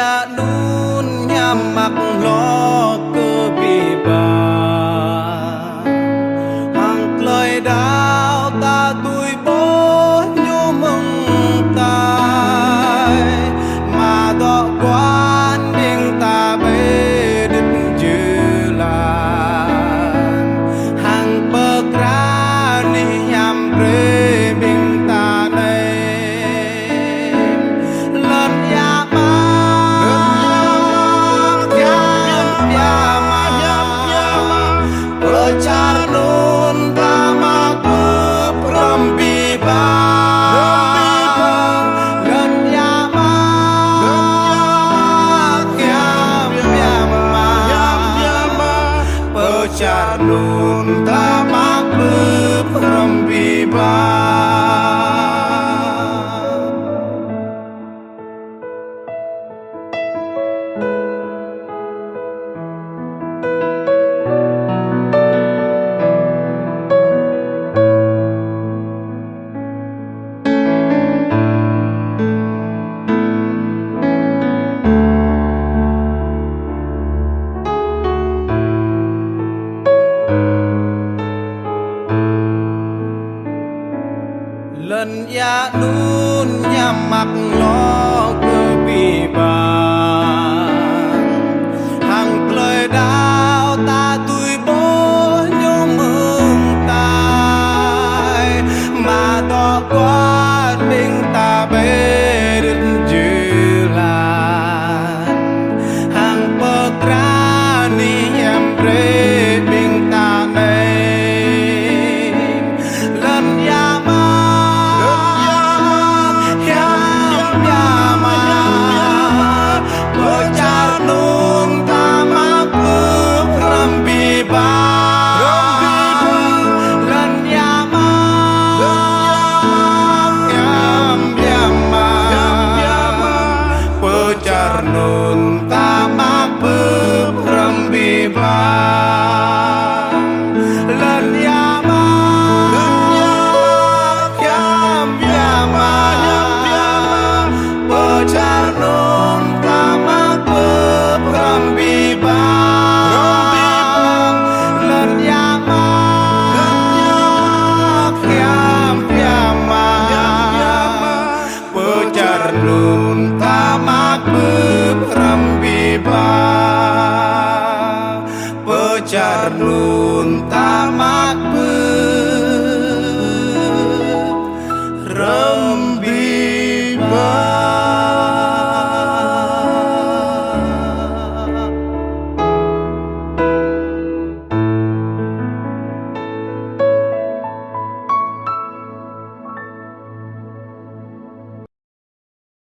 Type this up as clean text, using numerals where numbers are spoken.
ya nun nyamak lo cơ bị bà hàng lời đau ta tuổi bố nhu mừng tai mà đọ quan điên ta bê đứt chữ làn hàng bờ ra ni nhằm rê bình ta đây lần ya Charnun tamaku prambiba Len yama yama Charnun tamaku prambiba lần ya nun nyamak lo cơ bị bàn hàng lời đau ta tuổi bố nhô mừng tai mà đo qua mình ta bê đứt chữ làn hàng bờ ra ni em rê mình ta đây lần ya Charnun tamak berembiba